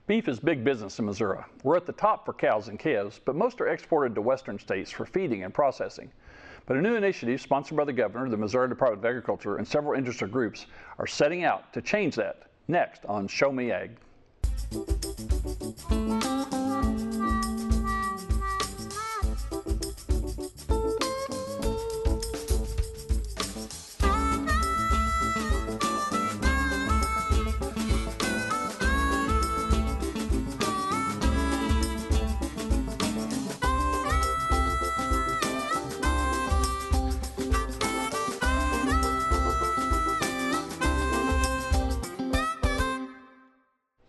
Beef is big business in Missouri. We're at the top for cows and calves, but most are exported to western states for feeding and processing. But a new initiative sponsored by the governor, the Missouri Department of Agriculture, and several industry groups are setting out to change that. Next on Show Me Ag.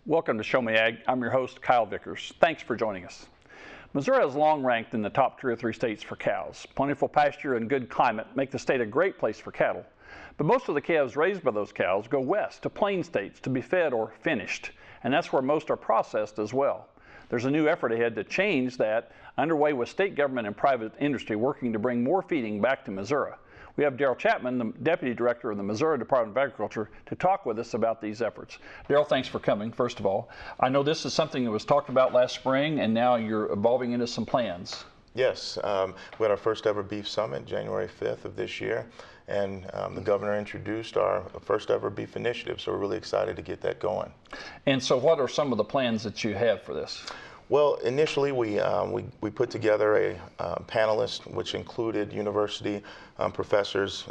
Welcome to Show Me Ag. I'm your host, Kyle Vickers. Thanks for joining us. Missouri has long ranked in the top 2 or 3 states for cows. Plentiful pasture and good climate make the state a great place for cattle. But most of the calves raised by those cows go west to plain states to be fed or finished, and that's where most are processed as well. There's a new effort ahead to change that, underway with state government and private industry working to bring more feeding back to Missouri. We have Darryl Chatman, the Deputy Director of the Missouri Department of Agriculture, to talk with us about these efforts. Darryl, thanks for coming, first of all. I know this is something that was talked about last spring, and now you're evolving into some plans. Yes, we had our first ever beef summit January 5th of this year, and the governor introduced our first ever beef initiative, so we're really excited to get that going. And so what are some of the plans that you have for this? Well, initially we put together a panelist which included university professors,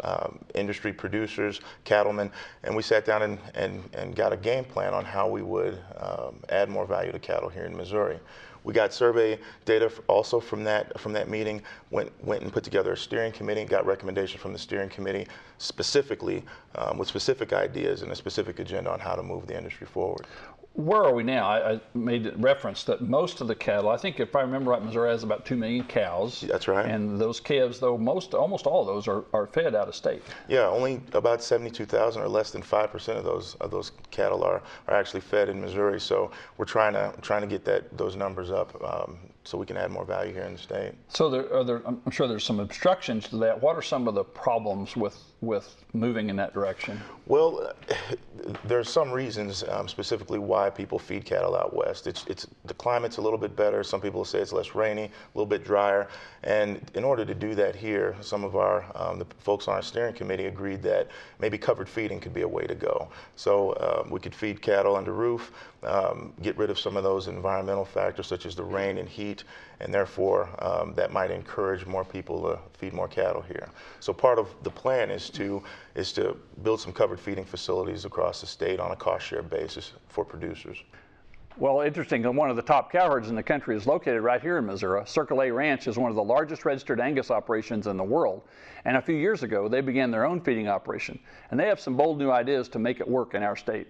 industry producers, cattlemen, and we sat down and got a game plan on how we would add more value to cattle here in Missouri. We got survey data also from that meeting, went and put together a steering committee, got recommendations from the steering committee specifically with specific ideas and a specific agenda on how to move the industry forward. Where are we now? I made reference that most of the cattle, I think if I remember right, Missouri has about 2 million cows. That's right. And those calves, though, almost all of those are fed out of state. Yeah, only about 72,000 or less than 5% of those cattle are actually fed in Missouri. So we're trying to get those numbers up so we can add more value here in the state. So I'm sure there's some obstructions to that. What are some of the problems with moving in that direction? Well, there's some reasons specifically why people feed cattle out west. The climate's a little bit better. Some people say it's less rainy, a little bit drier. And in order to do that here, some of the folks on our steering committee agreed that maybe covered feeding could be a way to go. So we could feed cattle under roof, get rid of some of those environmental factors such as the rain and heat, and therefore that might encourage more people to feed more cattle here. So part of the plan is to build some covered feeding facilities across the state on a cost share basis for producers. Well, interesting, one of the top cow herds in the country is located right here in Missouri. Circle A Ranch is one of the largest registered Angus operations in the world. And a few years ago, they began their own feeding operation. And they have some bold new ideas to make it work in our state.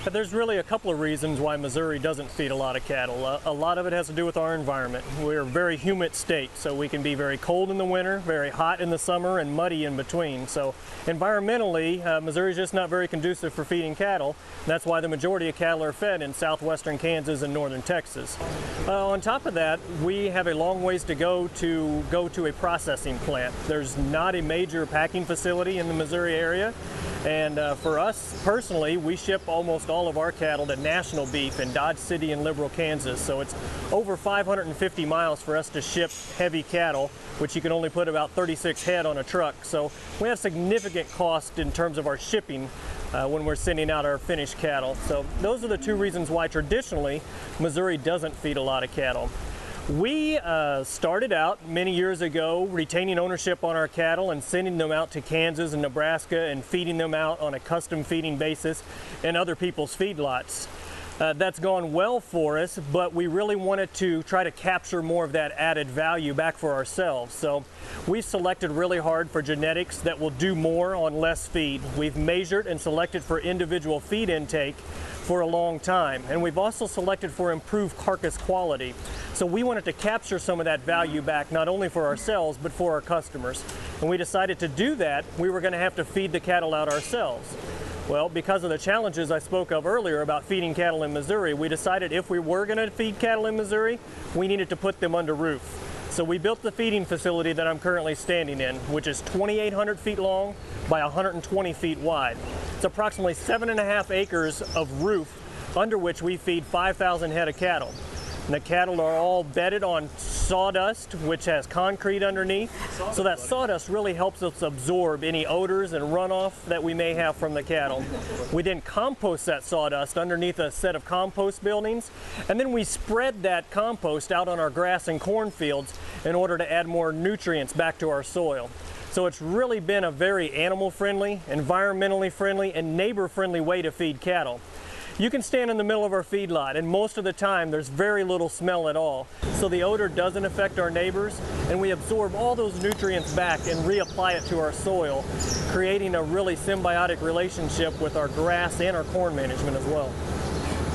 But there's really a couple of reasons why Missouri doesn't feed a lot of cattle. A lot of it has to do with our environment. We're a very humid state, so we can be very cold in the winter, very hot in the summer, and muddy in between. So environmentally, Missouri's just not very conducive for feeding cattle. That's why the majority of cattle are fed in southwestern Kansas and northern Texas. On top of that, we have a long ways to go to a processing plant. There's not a major packing facility in the Missouri area. And for us personally, we ship almost all of our cattle to National Beef in Dodge City and Liberal, Kansas. So it's over 550 miles for us to ship heavy cattle, which you can only put about 36 head on a truck. So we have significant cost in terms of our shipping when we're sending out our finished cattle. So those are the 2 reasons why traditionally Missouri doesn't feed a lot of cattle. We started out many years ago retaining ownership on our cattle and sending them out to Kansas and Nebraska and feeding them out on a custom feeding basis in other people's feedlots. That's gone well for us, but we really wanted to try to capture more of that added value back for ourselves. So we selected really hard for genetics that will do more on less feed. We've measured and selected for individual feed intake for a long time, and we've also selected for improved carcass quality. So we wanted to capture some of that value back, not only for ourselves, but for our customers. And we decided to do that, we were going to have to feed the cattle out ourselves. Well, because of the challenges I spoke of earlier about feeding cattle in Missouri, we decided if we were going to feed cattle in Missouri, we needed to put them under roof. So we built the feeding facility that I'm currently standing in, which is 2,800 feet long by 120 feet wide. It's approximately 7.5 acres of roof under which we feed 5,000 head of cattle. And the cattle are all bedded on sawdust, which has concrete underneath. So that sawdust really helps us absorb any odors and runoff that we may have from the cattle. We then compost that sawdust underneath a set of compost buildings, and then we spread that compost out on our grass and corn fields in order to add more nutrients back to our soil. So it's really been a very animal-friendly, environmentally friendly, and neighbor-friendly way to feed cattle. You can stand in the middle of our feedlot, and most of the time there's very little smell at all. So the odor doesn't affect our neighbors, and we absorb all those nutrients back and reapply it to our soil, creating a really symbiotic relationship with our grass and our corn management as well.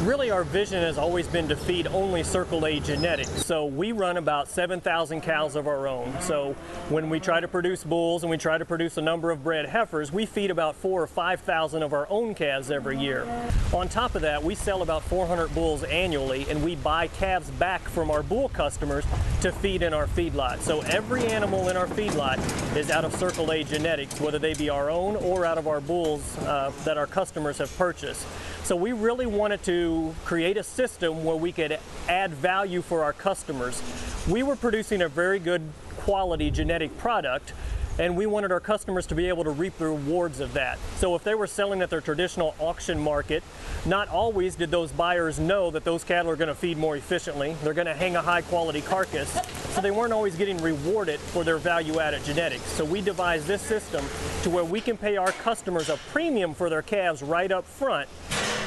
Really, our vision has always been to feed only Circle A genetics. So we run about 7,000 cows of our own. So when we try to produce bulls and we try to produce a number of bred heifers, we feed about 4,000 or 5,000 of our own calves every year. On top of that, we sell about 400 bulls annually, and we buy calves back from our bull customers to feed in our feedlot. So every animal in our feedlot is out of Circle A genetics, whether they be our own or out of our bulls that our customers have purchased. So we really wanted to create a system where we could add value for our customers. We were producing a very good quality genetic product, and we wanted our customers to be able to reap the rewards of that. So if they were selling at their traditional auction market, not always did those buyers know that those cattle are going to feed more efficiently. They're going to hang a high quality carcass, so they weren't always getting rewarded for their value-added genetics. So we devised this system to where we can pay our customers a premium for their calves right up front,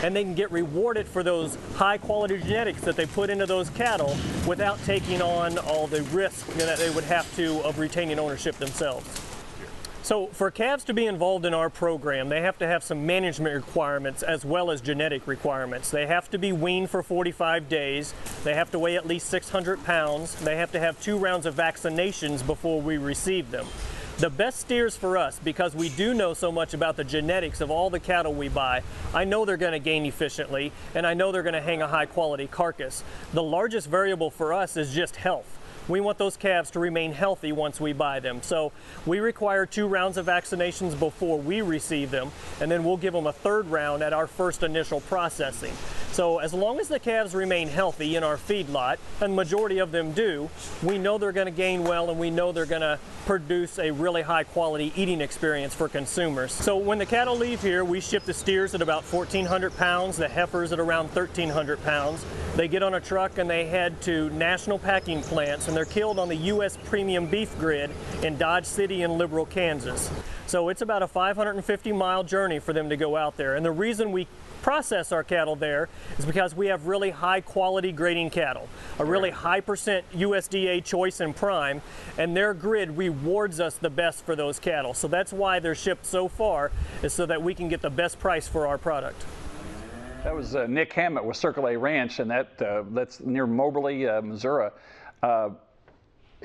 and they can get rewarded for those high quality genetics that they put into those cattle without taking on all the risk that they would have to of retaining ownership themselves. So for calves to be involved in our program, they have to have some management requirements as well as genetic requirements. They have to be weaned for 45 days. They have to weigh at least 600 pounds. They have to have 2 rounds of vaccinations before we receive them. The best steers for us, because we do know so much about the genetics of all the cattle we buy, I know they're going to gain efficiently, and I know they're going to hang a high quality carcass. The largest variable for us is just health. We want those calves to remain healthy once we buy them. So we require 2 rounds of vaccinations before we receive them, and then we'll give them a 3rd round at our first initial processing. So as long as the calves remain healthy in our feedlot, and the majority of them do, we know they're going to gain well, and we know they're going to produce a really high quality eating experience for consumers. So when the cattle leave here, we ship the steers at about 1,400 pounds, the heifers at around 1,300 pounds. They get on a truck and they head to national packing plants, and they're killed on the U.S. premium beef grid in Dodge City and Liberal, Kansas. So it's about a 550-mile journey for them to go out there. And the reason we process our cattle there is because we have really high quality grading cattle, a really high percent USDA choice and prime, and their grid rewards us the best for those cattle. So that's why they're shipped so far, is so that we can get the best price for our product. That was Nick Hammett with Circle A Ranch, and that's near Moberly, Missouri.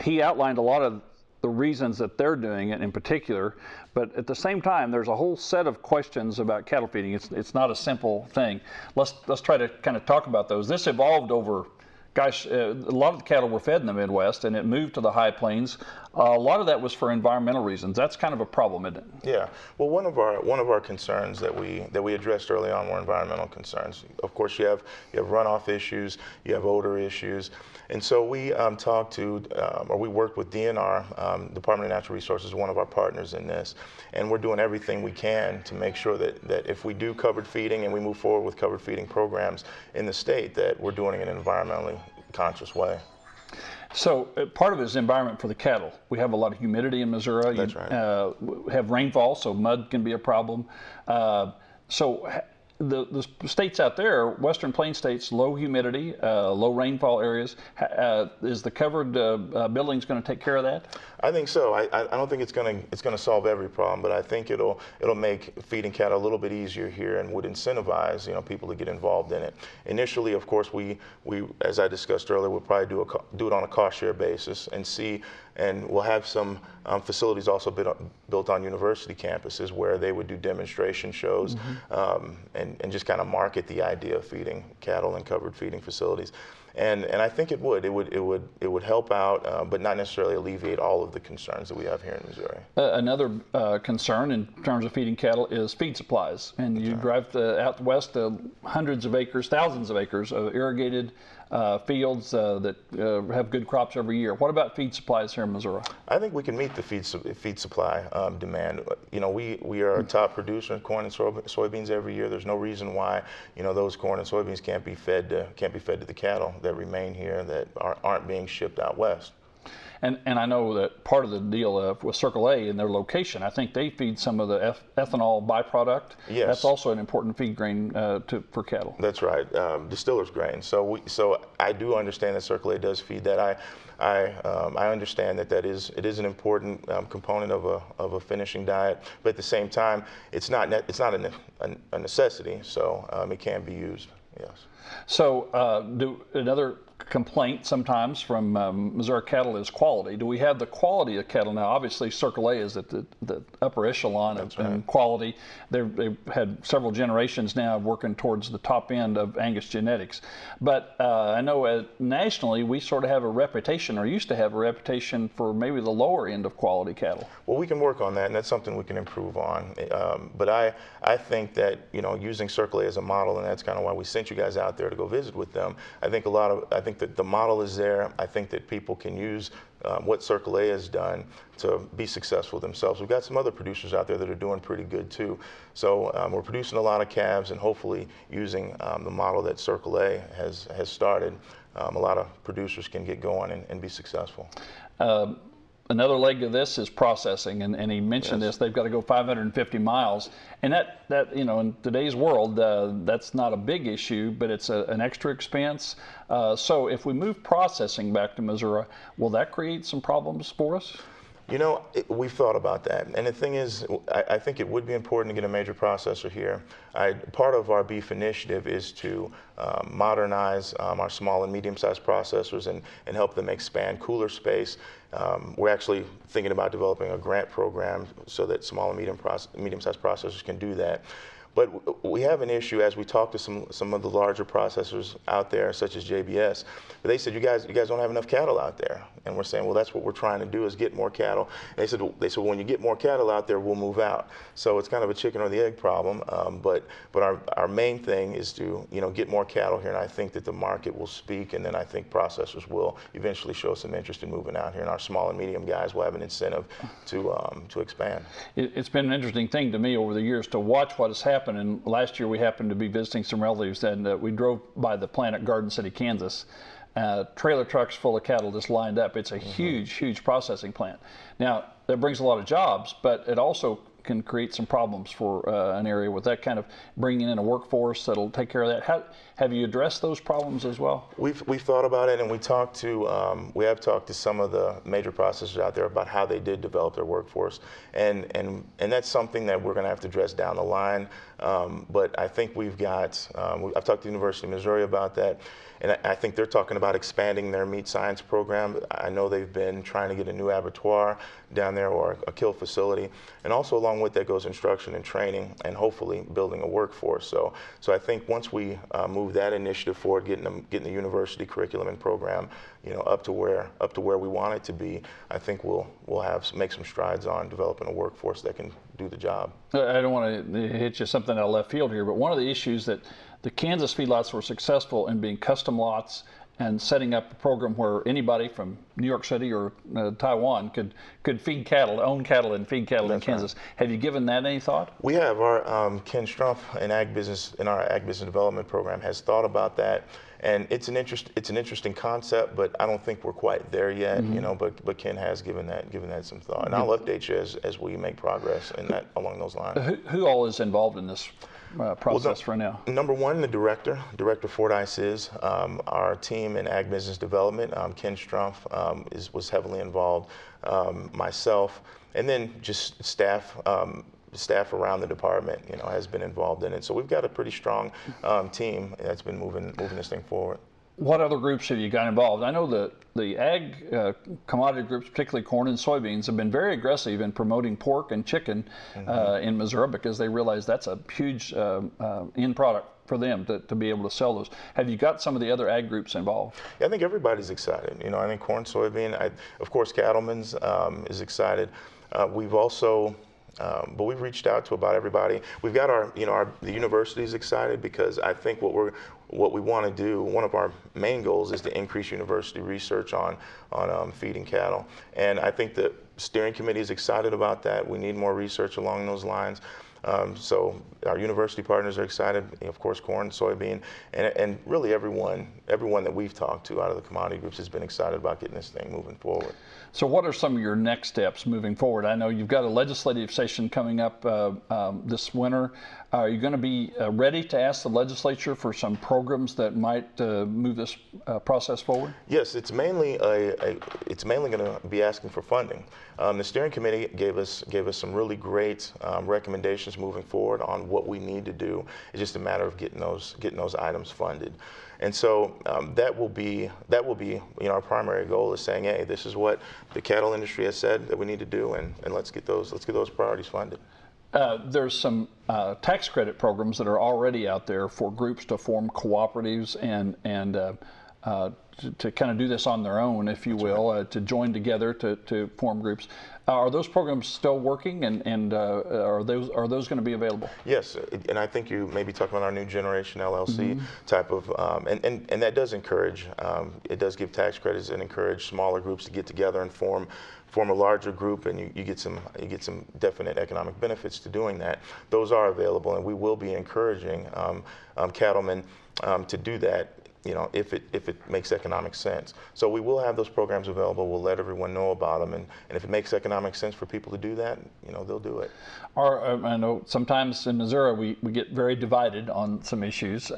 He outlined a lot of the reasons that they're doing it in particular, but at the same time, there's a whole set of questions about cattle feeding. It's not a simple thing. Let's try to kind of talk about those. This evolved over, gosh, a lot of the cattle were fed in the Midwest, and it moved to the high plains. A lot of that was for environmental reasons. That's kind of a problem, isn't it? Yeah. Well, one of our concerns that we addressed early on were environmental concerns. Of course, you have runoff issues, you have odor issues, and so we we worked with DNR, Department of Natural Resources, one of our partners in this, and we're doing everything we can to make sure that if we do covered feeding and we move forward with covered feeding programs in the state, that we're doing it in an environmentally conscious way. So part of it is environment for the cattle. We have a lot of humidity in Missouri. That's right. We have rainfall, so mud can be a problem. So the states out there, Western Plains states, low humidity, low rainfall areas. Is the covered buildings going to take care of that? I think so. I don't think it's going to solve every problem, but I think it'll make feeding cattle a little bit easier here and would incentivize people to get involved in it. Initially, of course, we as I discussed earlier, we'll probably do it on a cost share basis and see. And we'll have some facilities also built on university campuses where they would do demonstration shows and just kind of market the idea of feeding cattle in covered feeding facilities. and I think it would help out, but not necessarily alleviate all of the concerns that we have here in Missouri. Another concern in terms of feeding cattle is feed supplies, and you drive out west to hundreds of acres, thousands of acres of irrigated fields that have good crops every year. What about feed supplies here in Missouri? I think we can meet the feed supply demand. You know, we are a top producer in corn and soybeans every year. There's no reason why, you know, those corn and soybeans can't be fed to the cattle that remain here that aren't being shipped out west. And I know that part of the deal with Circle A and their location, I think they feed some of the ethanol byproduct. Yes. That's also an important feed grain for cattle. That's right, distiller's grain. So I do understand that Circle A does feed that. I understand that it is an important component of a finishing diet, but at the same time, it's not a necessity. So it can be used. Yes. So another complaint sometimes from Missouri cattle is quality. Do we have the quality of cattle now? Obviously, Circle A is at the upper echelon of quality. They've had several generations now working towards the top end of Angus genetics. But I know nationally we sort of have a reputation, or used to have a reputation, for maybe the lower end of quality cattle. Well, we can work on that, and that's something we can improve on. But I think that, you know, using Circle A as a model, and that's kind of why we sent you guys out there to go visit with them. I think that the model is there. I think that people can use what Circle A has done to be successful themselves. We've got some other producers out there that are doing pretty good too. So we're producing a lot of calves, and hopefully using the model that Circle A has started, a lot of producers can get going and be successful. Another leg of this is processing, and he mentioned this. They've got to go 550 miles, and that you know, in today's world, that's not a big issue, but it's an extra expense. So if we move processing back to Missouri, will that create some problems for us? You know, we've thought about that, and the thing is, I think it would be important to get a major processor here. Part of our beef initiative is to modernize our small and medium-sized processors and help them expand cooler space. We're actually thinking about developing a grant program so that small and medium-sized processors can do that. But we have an issue as we talk to some of the larger processors out there, such as JBS. They said, you guys don't have enough cattle out there. And we're saying, well, that's what we're trying to do, is get more cattle. And they said, well, when you get more cattle out there, we'll move out. So it's kind of a chicken or the egg problem. But our main thing is to, you know, get more cattle here. And I think that the market will speak, and then I think processors will eventually show some interest in moving out here. And our small and medium guys will have an incentive to expand. It's been an interesting thing to me over the years to watch what has happened. And last year we happened to be visiting some relatives, and we drove by the plant at Garden City, Kansas. Trailer trucks full of cattle just lined up. It's a huge processing plant. Now, that brings a lot of jobs, but it also can create some problems for an area with that kind of bringing in a workforce that'll take care of that. Have you addressed those problems as well? We've thought about it, and we have talked to some of the major processors out there about how they did develop their workforce, and that's something that we're going to have to address down the line. But I think I've talked to the University of Missouri about that. And I think they're talking about expanding their meat science program. I know they've been trying to get a new abattoir down there, or a kill facility. And also along with that goes instruction and training, and hopefully building a workforce. So I think once we move that initiative forward, getting the university curriculum and program, you know, up to where we want it to be, I think we'll make some strides on developing a workforce that can do the job. I don't want to hit you something out of left field here, but one of the issues that the Kansas feedlots were successful in being custom lots and setting up a program where anybody from New York City or Taiwan could feed cattle, own cattle and feed cattle in Kansas. Right. Have you given that any thought? We have. Our Ken Strumpf in our ag business development program has thought about that, and it's an interesting concept, but I don't think we're quite there yet. You know, but Ken has given that some thought, and I'll update you as we make progress in that along those lines. Who all is involved in this process for now? Number one, the Director Fordyce is. Our team in ag business development, Ken Strumpf was heavily involved, myself, and then just staff around the department, you know, has been involved in it. So we've got a pretty strong team that's been moving this thing forward. What other groups have you got involved? I know that the ag commodity groups, particularly corn and soybeans, have been very aggressive in promoting pork and chicken in Missouri because they realize that's a huge end product for them to be able to sell those. Have you got some of the other ag groups involved? Yeah, I think everybody's excited. You know, I think corn, soybean, of course, Cattlemen's is excited. We've also but we've reached out to about everybody. We've got the university's excited because I think what we want to do, one of our main goals is to increase university research on feeding cattle. And I think the steering committee is excited about that. We need more research along those lines. So our university partners are excited, of course, corn, soybean, and really everyone that we've talked to out of the commodity groups has been excited about getting this thing moving forward. So what are some of your next steps moving forward? I know you've got a legislative session coming up this winter. Are you going to be ready to ask the legislature for some programs that might move this process forward? Yes, it's mainly going to be asking for funding. The steering committee gave us some really great recommendations moving forward on what we need to do. It's just a matter of getting those items funded. And so that will be our primary goal is saying, hey, this is what the cattle industry has said that we need to do, and let's get those priorities funded. There's some tax credit programs that are already out there for groups to form cooperatives and to kind of do this on their own, if you will, to join together to form groups. Are those programs still working, and are those going to be available? Yes, and I think you may be talking about our new generation LLC type of, and that does encourage, it does give tax credits and encourage smaller groups to get together and form a larger group, and you get some definite economic benefits to doing that. Those are available, and we will be encouraging cattlemen to do that. You know, if it makes economic sense. So we will have those programs available. We'll let everyone know about them, and if it makes economic sense for people to do that, you know, they'll do it. I know sometimes in Missouri we get very divided on some issues.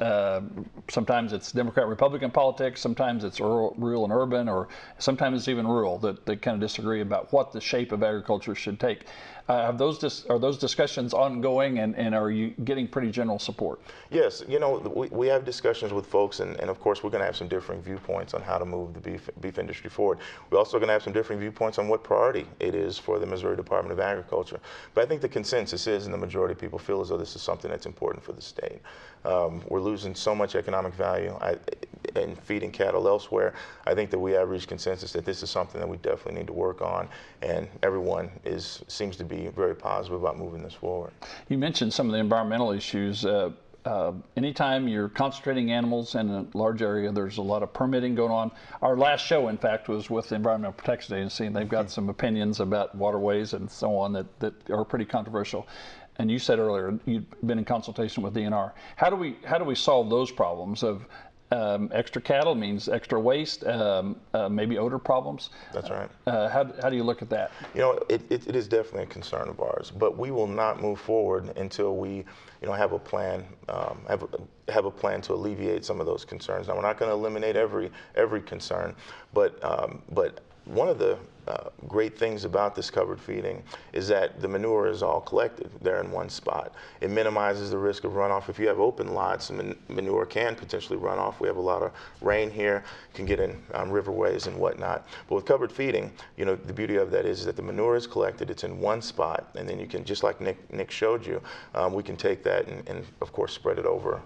Sometimes it's Democrat-Republican politics, sometimes it's rural and urban, or sometimes it's even rural that they kind of disagree about what the shape of agriculture should take. Are those discussions ongoing, and are you getting pretty general support? Yes, you know, we have discussions with folks, and of course we're going to have some differing viewpoints on how to move the beef industry forward. We're also going to have some differing viewpoints on what priority it is for the Missouri Department of Agriculture. But I think the consensus is, and the majority of people feel as though this is something that's important for the state. We're losing so much economic value in feeding cattle elsewhere. I think that we have reached consensus that this is something that we definitely need to work on, and everyone seems to be very positive about moving this forward. You mentioned some of the environmental issues. Anytime you're concentrating animals in a large area, there's a lot of permitting going on. Our last show, in fact, was with the Environmental Protection Agency, and they've got some opinions about waterways and so on that are pretty controversial. And you said earlier you've been in consultation with DNR. How do we solve those problems of extra cattle means extra waste, maybe odor problems? That's right. How do you look at that? You know, it is definitely a concern of ours, but we will not move forward until we, have a plan, have a plan to alleviate some of those concerns. Now, we're not going to eliminate every concern, but one of the great things about this covered feeding is that the manure is all collected there in one spot. It minimizes the risk of runoff. If you have open lots, manure can potentially run off. We have a lot of rain here, can get in riverways and whatnot. But with covered feeding, the beauty of that is that the manure is collected, it's in one spot, and then you can, just like Nick showed you, we can take that and of course spread it over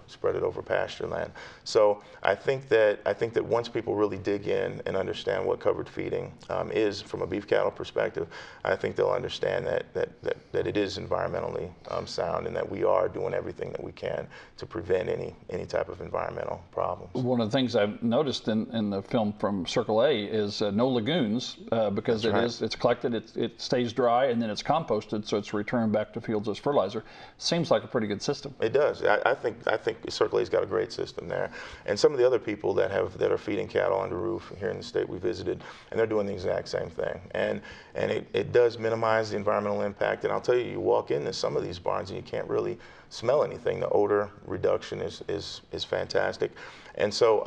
pasture land. So I think that once people really dig in and understand what covered feeding is from a beef cattle perspective, I think they'll understand that it is environmentally sound, and that we are doing everything that we can to prevent any type of environmental problems. One of the things I've noticed in the film from Circle A is no lagoons because it's collected, it stays dry, and then it's composted, so it's returned back to fields as fertilizer. Seems like a pretty good system. It does. I think Circle A's got a great system there, and some of the other people that are feeding cattle under roof here in the state we visited, and they're doing the exact same thing. And it does minimize the environmental impact. And I'll tell you, you walk into some of these barns and you can't really smell anything. The odor reduction is fantastic. And so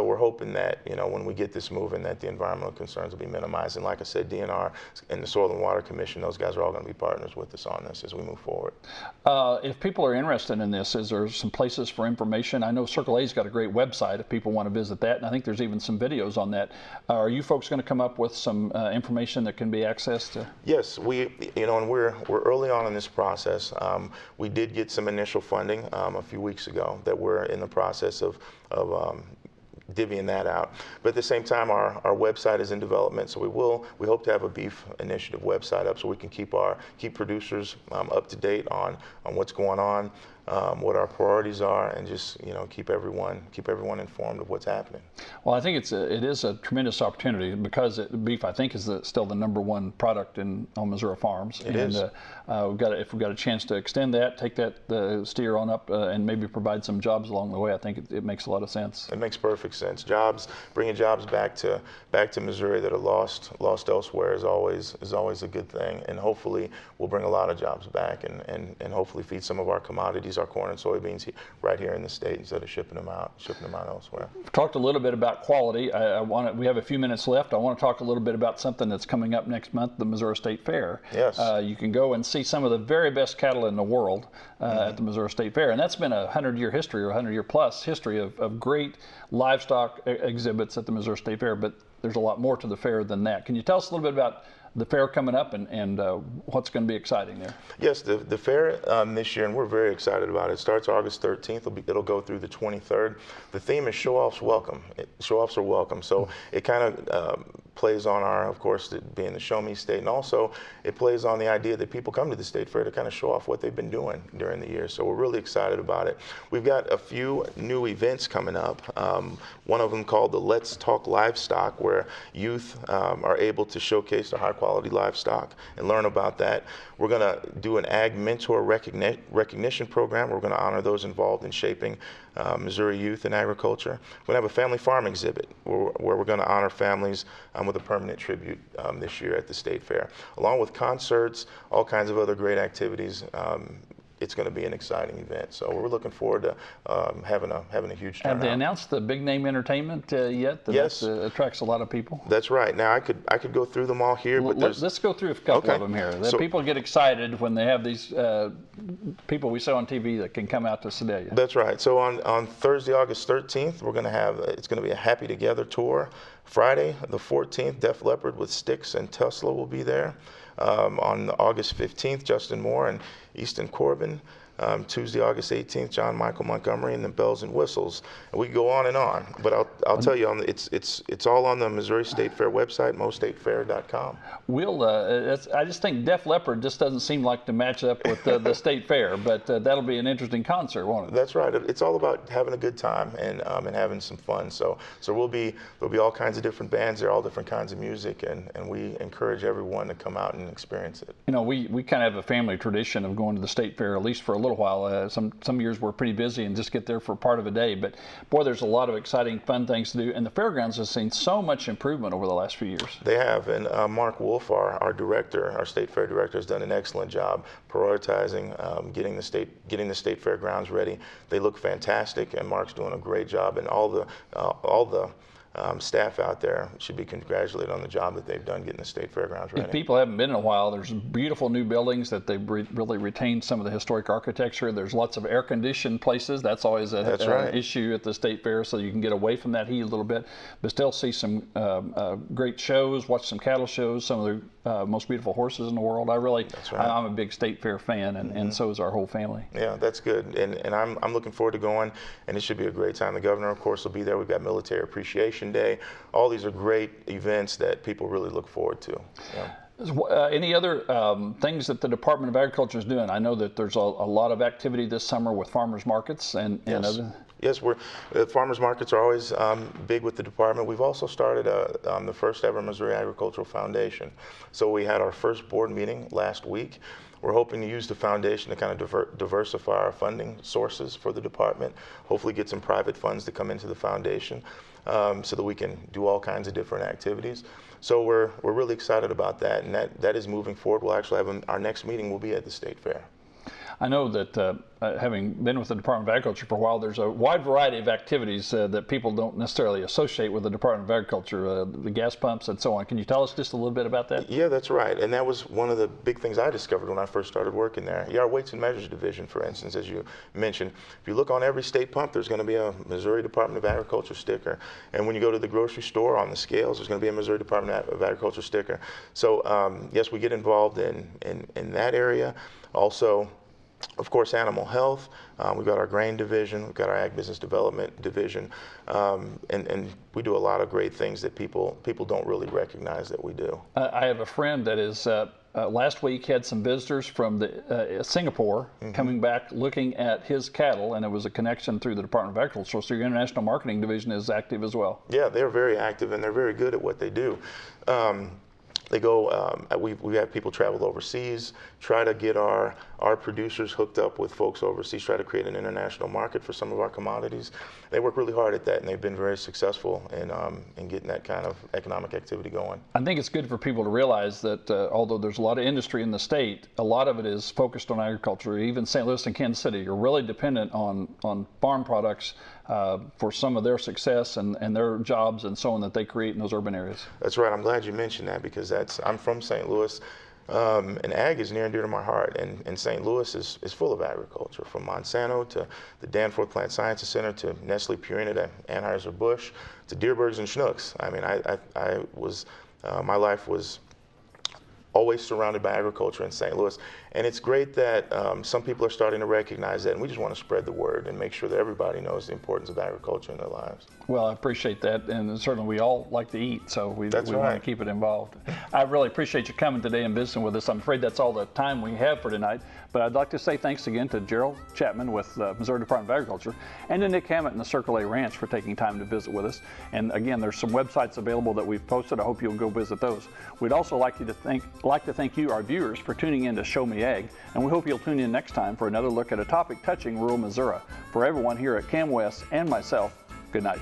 we're hoping that, you know, when we get this moving, that the environmental concerns will be minimized. And like I said, DNR and the Soil and Water Commission, those guys are all going to be partners with us on this as we move forward. If people are interested in this, is there some places for information? I know Circle A's got a great website if people want to visit that, and I think there's even some videos on that. Are you folks going to come up with some information that can be accessed? Yes, you know, and we're early on in this process. We did get some initial funding a few weeks ago that we're in the process of divvying that out. But at the same time, our website is in development, so we hope to have a beef initiative website up so we can keep producers up to date on what's going on, what our priorities are, and just, you know, keep everyone informed of what's happening. Well, I think it is a tremendous opportunity because beef, I think, is still the #1 product on Missouri farms. It is. If we've got a chance to extend that, take that steer on up, and maybe provide some jobs along the way, I think it makes a lot of sense. It makes perfect sense. Bringing jobs back to Missouri that are lost elsewhere is always a good thing, and hopefully we'll bring a lot of jobs back and hopefully feed some of our commodities, our corn and soybeans, right here in the state instead of shipping them out elsewhere. We've talked a little bit about quality. We have a few minutes left. I want to talk a little bit about something that's coming up next month, the Missouri State Fair. Yes. You can go and see some of the very best cattle in the world at the Missouri State Fair, and that's been a 100-year history or 100-year plus history of great livestock exhibits at the Missouri State Fair, but there's a lot more to the fair than that. Can you tell us a little bit about the fair coming up and what's going to be exciting there? Yes, the fair this year, and we're very excited about it. It starts August 13th. It'll go through the 23rd. The theme is show-offs welcome. Show-offs are welcome. So it kind of plays on of course, being the Show Me State, and also it plays on the idea that people come to the State Fair to kind of show off what they've been doing during the year. So we're really excited about it. We've got a few new events coming up. One of them called the Let's Talk Livestock, where youth are able to showcase their high-quality livestock and learn about that. We're going to do an Ag Mentor recognition program. We're going to honor those involved in shaping Missouri youth in agriculture. We're going to have a family farm exhibit where we're going to honor families with a permanent tribute this year at the State Fair, along with concerts, all kinds of other great activities. It's going to be an exciting event, so we're looking forward to having a huge turnout. Have they announced the big name entertainment yet? Yes, that attracts a lot of people. That's right. Now I could go through them all here, but let's go through a couple of them here. So, people get excited when they have these people we saw on TV that can come out to Sedalia. That's right. So on Thursday, August 13th, we're going to have it's going to be a Happy Together tour. Friday, the 14th, Def Leppard with Styx and Tesla will be there. On August 15th, Justin Moore and Easton Corbin. Tuesday, August 18th, John Michael Montgomery and the Bells and Whistles. And we go on and on, but I'll tell you, it's all on the Missouri State Fair website, mostatefair.com. I just think Def Leppard just doesn't seem like to match up with the State Fair, but that'll be an interesting concert, won't it? That's right. It's all about having a good time and having some fun. So there'll be all kinds of different bands there, all different kinds of music, and we encourage everyone to come out and experience it. You know, we kind of have a family tradition of going to the State Fair at least for a little while. Some years we're pretty busy and just get there for part of a day, but boy, there's a lot of exciting, fun things to do, and the fairgrounds has seen so much improvement over the last few years. They have, and Mark Wolf, our director, our State Fair director, has done an excellent job prioritizing getting the state fairgrounds ready. They look fantastic, and Mark's doing a great job, and all the staff out there should be congratulated on the job that they've done getting the state fairgrounds ready. If people haven't been in a while, there's beautiful new buildings that they've really retained some of the historic architecture. There's lots of air-conditioned places. That's always an issue at the State Fair, so you can get away from that heat a little bit, but still see some great shows, watch some cattle shows, some of the most beautiful horses in the world. I'm a big State Fair fan, and so is our whole family. Yeah, that's good, and I'm looking forward to going, and it should be a great time. The governor, of course, will be there. We've got Military Appreciation Day. All these are great events that people really look forward to. Yeah. Any other things that the Department of Agriculture is doing? I know that there's a lot of activity this summer with farmers markets and other. Yes, farmers markets are always big with the department. We've also started the first ever Missouri Agricultural Foundation. So we had our first board meeting last week. We're hoping to use the foundation to kind of diversify our funding sources for the department, hopefully get some private funds to come into the foundation so that we can do all kinds of different activities. So we're really excited about that, and that is moving forward. We'll actually have our next meeting will be at the State Fair. I know that having been with the Department of Agriculture for a while, there's a wide variety of activities that people don't necessarily associate with the Department of Agriculture, the gas pumps and so on. Can you tell us just a little bit about that? Yeah, that's right. And that was one of the big things I discovered when I first started working there. Yeah, our weights and measures division, for instance, as you mentioned, if you look on every state pump, there's going to be a Missouri Department of Agriculture sticker. And when you go to the grocery store on the scales, there's going to be a Missouri Department of Agriculture sticker. So yes, we get involved in that area. Also, of course, animal health. We've got our grain division. We've got our ag business development division, and we do a lot of great things that people don't really recognize that we do. I have a friend that is last week had some visitors from Singapore coming back looking at his cattle, and it was a connection through the Department of Agriculture. So your international marketing division is active as well. Yeah, they're very active, and they're very good at what they do. They go, we have people travel overseas, try to get our producers hooked up with folks overseas, try to create an international market for some of our commodities. They work really hard at that, and they've been very successful in getting that kind of economic activity going. I think it's good for people to realize that although there's a lot of industry in the state, a lot of it is focused on agriculture. Even St. Louis and Kansas City are really dependent on farm products for some of their success and their jobs and so on that they create in those urban areas. That's right. I'm glad you mentioned that, because I'm from St. Louis, and ag is near and dear to my heart. And St. Louis is full of agriculture, from Monsanto to the Danforth Plant Sciences Center to Nestle Purina to Anheuser-Busch to Deerbergs and Schnucks. I mean, my life was always surrounded by agriculture in St. Louis. And it's great that some people are starting to recognize that, and we just want to spread the word and make sure that everybody knows the importance of agriculture in their lives. Well, I appreciate that, and certainly we all like to eat, so we right. want to keep it involved. I really appreciate you coming today and visiting with us. I'm afraid that's all the time we have for tonight, but I'd like to say thanks again to Darryl Chatman with Missouri Department of Agriculture, and to Nick Hammett and the Circle A Ranch for taking time to visit with us. And again, there's some websites available that we've posted. I hope you'll go visit those. We'd also like to thank you, our viewers, for tuning in to Show Me Ag, and we hope you'll tune in next time for another look at a topic touching rural Missouri. For everyone here at CamWest and myself, good night.